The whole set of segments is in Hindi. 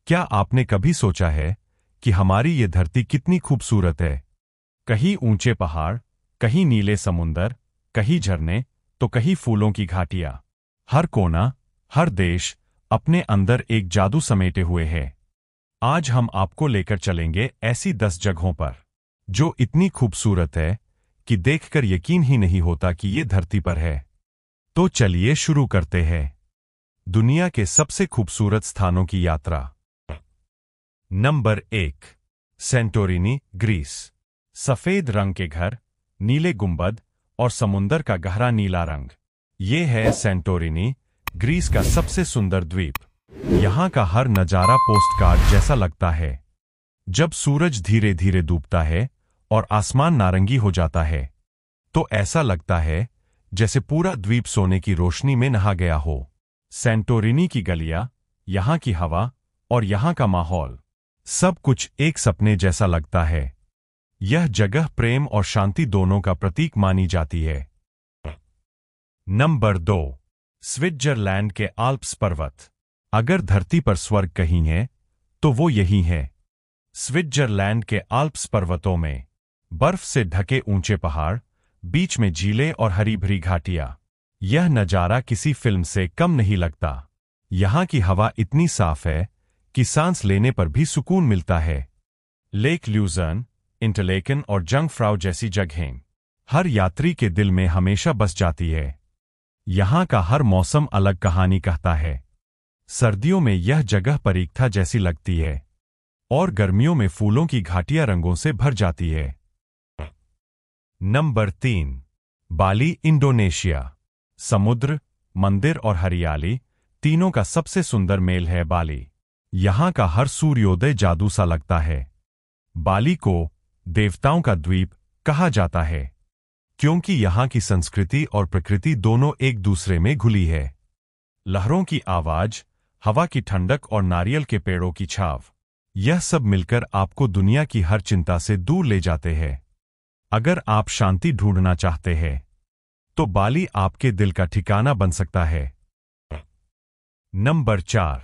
क्या आपने कभी सोचा है कि हमारी ये धरती कितनी खूबसूरत है? कहीं ऊंचे पहाड़, कहीं नीले समुंदर, कहीं झरने, तो कहीं फूलों की घाटियां। हर कोना, हर देश अपने अंदर एक जादू समेटे हुए है। आज हम आपको लेकर चलेंगे ऐसी 10 जगहों पर जो इतनी खूबसूरत है कि देखकर यकीन ही नहीं होता कि ये धरती पर है। तो चलिए शुरू करते हैं दुनिया के सबसे खूबसूरत स्थानों की यात्रा। Number 1, Santorini, Greece. सफेद रंग के घर, नीले गुंबद और समुंदर का गहरा नीला रंग। ये है सेंटोरिनी, ग्रीस का सबसे सुंदर द्वीप। यहां का हर नजारा पोस्टकार्ड जैसा लगता है। जब सूरज धीरे धीरे डूबता है और आसमान नारंगी हो जाता है, तो ऐसा लगता है जैसे पूरा द्वीप सोने की रोशनी में नहा गया हो। सेंटोरिनी की गलियां, यहां की हवा और यहां का माहौल, सब कुछ एक सपने जैसा लगता है। यह जगह प्रेम और शांति दोनों का प्रतीक मानी जाती है। नंबर 2, स्विट्जरलैंड के आल्प्स पर्वत। अगर धरती पर स्वर्ग कहीं है तो वो यही है। स्विट्जरलैंड के आल्प्स पर्वतों में बर्फ से ढके ऊंचे पहाड़, बीच में झीलें और हरी भरी घाटियां। यह नजारा किसी फिल्म से कम नहीं लगता। यहां की हवा इतनी साफ है कि सांस लेने पर भी सुकून मिलता है। लेक ल्यूजर्न, इंटरलेकन और जंगफ्राउ जैसी जगहें हर यात्री के दिल में हमेशा बस जाती है। यहां का हर मौसम अलग कहानी कहता है। सर्दियों में यह जगह परीक्षा जैसी लगती है और गर्मियों में फूलों की घाटियां रंगों से भर जाती है। नंबर 3, बाली, इंडोनेशिया। समुद्र, मंदिर और हरियाली तीनों का सबसे सुंदर मेल है बाली। यहां का हर सूर्योदय जादू सा लगता है। बाली को देवताओं का द्वीप कहा जाता है क्योंकि यहां की संस्कृति और प्रकृति दोनों एक दूसरे में घुली है। लहरों की आवाज, हवा की ठंडक और नारियल के पेड़ों की छाव, यह सब मिलकर आपको दुनिया की हर चिंता से दूर ले जाते हैं। अगर आप शांति ढूंढना चाहते हैं तो बाली आपके दिल का ठिकाना बन सकता है। Number 4,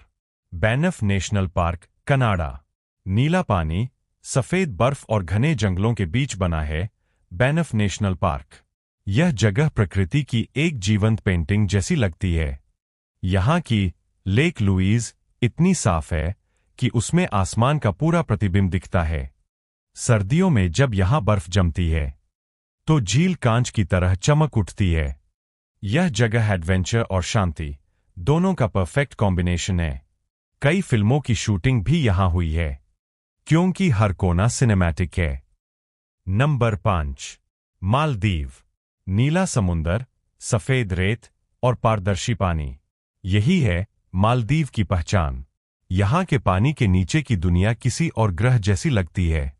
Banff national park, Canada. नीला पानी, सफेद बर्फ और घने जंगलों के बीच बना है बैनफ नेशनल पार्क। यह जगह प्रकृति की एक जीवंत पेंटिंग जैसी लगती है। यहां की लेक लुईज इतनी साफ है कि उसमें आसमान का पूरा प्रतिबिंब दिखता है। सर्दियों में जब यहां बर्फ जमती है तो झील कांच की तरह चमक उठती है। यह जगह एडवेंचर और शांति दोनों का परफेक्ट कॉम्बिनेशन है। कई फिल्मों की शूटिंग भी यहां हुई है क्योंकि हर कोना सिनेमैटिक है। नंबर 5, मालदीव। नीला समुंदर, सफेद रेत और पारदर्शी पानी, यही है मालदीव की पहचान। यहां के पानी के नीचे की दुनिया किसी और ग्रह जैसी लगती है।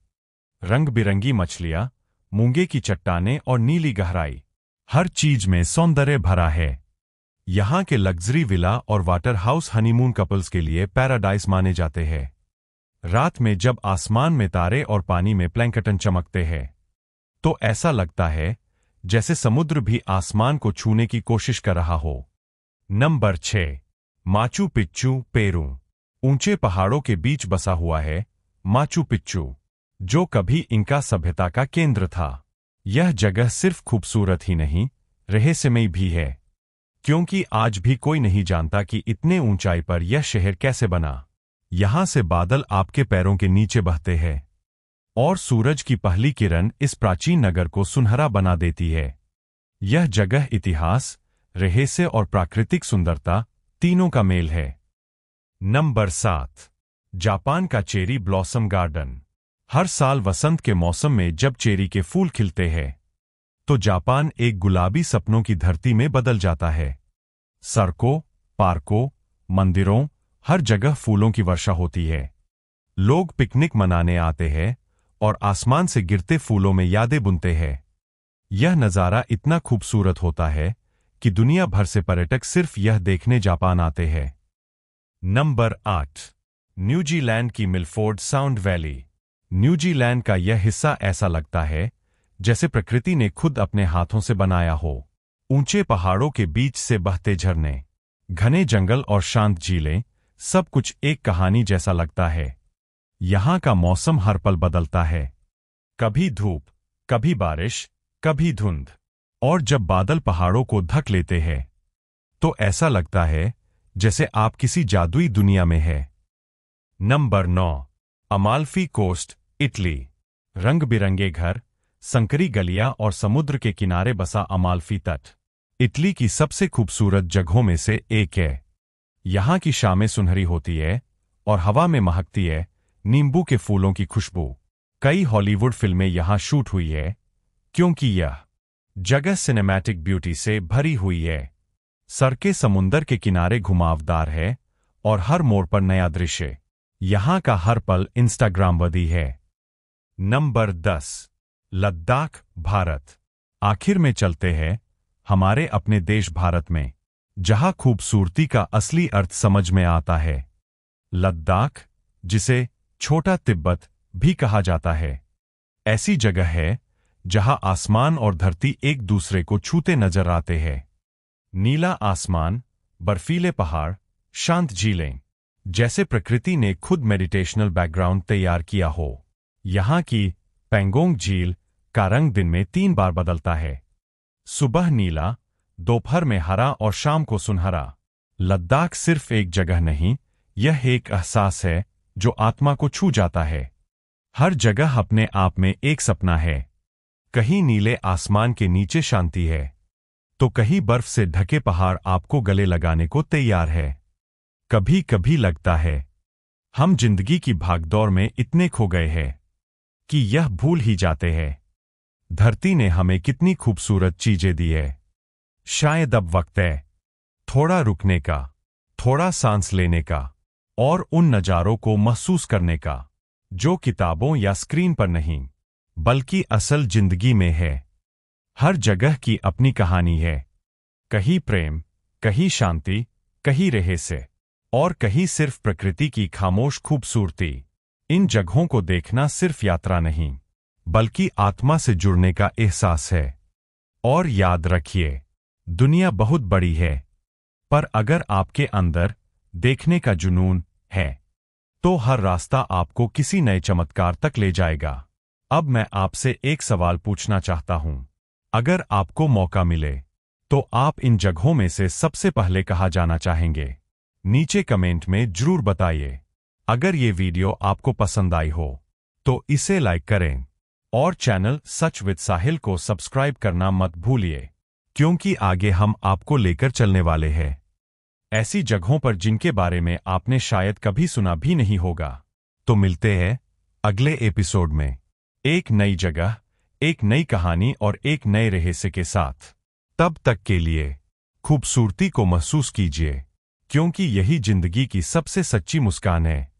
रंग बिरंगी मछलियां, मूंगे की चट्टानें और नीली गहराई, हर चीज में सौंदर्य भरा है। यहां के लग्जरी विला और वाटर हाउस हनीमून कपल्स के लिए पैराडाइज माने जाते हैं। रात में जब आसमान में तारे और पानी में प्लैंकटन चमकते हैं तो ऐसा लगता है जैसे समुद्र भी आसमान को छूने की कोशिश कर रहा हो। Number 6, Machu Picchu, Peru. ऊंचे पहाड़ों के बीच बसा हुआ है माचू पिच्चू, जो कभी इंका सभ्यता का केंद्र था। यह जगह सिर्फ खूबसूरत ही नहीं, रहस्यमयी भी है क्योंकि आज भी कोई नहीं जानता कि इतने ऊंचाई पर यह शहर कैसे बना। यहां से बादल आपके पैरों के नीचे बहते हैं और सूरज की पहली किरण इस प्राचीन नगर को सुनहरा बना देती है। यह जगह इतिहास, रहस्य और प्राकृतिक सुंदरता तीनों का मेल है। नंबर 7, जापान का चेरी ब्लॉसम गार्डन। हर साल वसंत के मौसम में जब चेरी के फूल खिलते हैं तो जापान एक गुलाबी सपनों की धरती में बदल जाता है। सड़कों, पार्कों, मंदिरों, हर जगह फूलों की वर्षा होती है। लोग पिकनिक मनाने आते हैं और आसमान से गिरते फूलों में यादें बुनते हैं। यह नज़ारा इतना खूबसूरत होता है कि दुनिया भर से पर्यटक सिर्फ यह देखने जापान आते हैं। नंबर 8, न्यूजीलैंड की मिलफोर्ड साउंड वैली। न्यूजीलैंड का यह हिस्सा ऐसा लगता है जैसे प्रकृति ने खुद अपने हाथों से बनाया हो। ऊंचे पहाड़ों के बीच से बहते झरने, घने जंगल और शांत झीलें सब कुछ एक कहानी जैसा लगता है। यहाँ का मौसम हर पल बदलता है, कभी धूप, कभी बारिश, कभी धुंध। और जब बादल पहाड़ों को ढक लेते हैं तो ऐसा लगता है जैसे आप किसी जादुई दुनिया में हैं। Number 9, Amalfi Coast, Italy. रंग बिरंगे घर, संकरी गलियां और समुद्र के किनारे बसा अमाल्फी तट इटली की सबसे खूबसूरत जगहों में से एक है। यहाँ की शामें सुनहरी होती है और हवा में महकती है नींबू के फूलों की खुशबू। कई हॉलीवुड फिल्में यहाँ शूट हुई है क्योंकि यह जगह सिनेमैटिक ब्यूटी से भरी हुई है। सड़कें समुंदर के किनारे घुमावदार है और हर मोड़ पर नया दृश्य। यहाँ का हर पल इंस्टाग्रामवर्दी है। नंबर 10, लद्दाख, भारत। आखिर में चलते हैं हमारे अपने देश भारत में, जहाँ खूबसूरती का असली अर्थ समझ में आता है। लद्दाख, जिसे छोटा तिब्बत भी कहा जाता है, ऐसी जगह है जहां आसमान और धरती एक दूसरे को छूते नजर आते हैं। नीला आसमान, बर्फीले पहाड़, शांत झीलें, जैसे प्रकृति ने खुद मेडिटेशनल बैकग्राउंड तैयार किया हो। यहाँ की पेंगोंग झील का रंग दिन में 3 बार बदलता है, सुबह नीला, दोपहर में हरा और शाम को सुनहरा। लद्दाख सिर्फ एक जगह नहीं, यह एक एहसास है जो आत्मा को छू जाता है। हर जगह अपने आप में एक सपना है। कहीं नीले आसमान के नीचे शांति है, तो कहीं बर्फ से ढके पहाड़ आपको गले लगाने को तैयार है। कभी कभी लगता है हम जिंदगी की भागदौड़ में इतने खो गए हैं कि यह भूल ही जाते हैं धरती ने हमें कितनी खूबसूरत चीजें दी है। शायद अब वक्त है थोड़ा रुकने का, थोड़ा सांस लेने का और उन नज़ारों को महसूस करने का जो किताबों या स्क्रीन पर नहीं बल्कि असल जिंदगी में है। हर जगह की अपनी कहानी है, कहीं प्रेम, कहीं शांति, कहीं रहस्य और कहीं सिर्फ प्रकृति की खामोश खूबसूरती। इन जगहों को देखना सिर्फ यात्रा नहीं बल्कि आत्मा से जुड़ने का एहसास है। और याद रखिए, दुनिया बहुत बड़ी है, पर अगर आपके अंदर देखने का जुनून है तो हर रास्ता आपको किसी नए चमत्कार तक ले जाएगा। अब मैं आपसे एक सवाल पूछना चाहता हूं, अगर आपको मौका मिले तो आप इन जगहों में से सबसे पहले कहाँ जाना चाहेंगे? नीचे कमेंट में जरूर बताइए। अगर ये वीडियो आपको पसंद आई हो तो इसे लाइक करें और चैनल सच विद साहिल को सब्सक्राइब करना मत भूलिए, क्योंकि आगे हम आपको लेकर चलने वाले हैं ऐसी जगहों पर जिनके बारे में आपने शायद कभी सुना भी नहीं होगा। तो मिलते हैं अगले एपिसोड में, एक नई जगह, एक नई कहानी और एक नए रहस्य के साथ। तब तक के लिए खूबसूरती को महसूस कीजिए, क्योंकि यही जिंदगी की सबसे सच्ची मुस्कान है।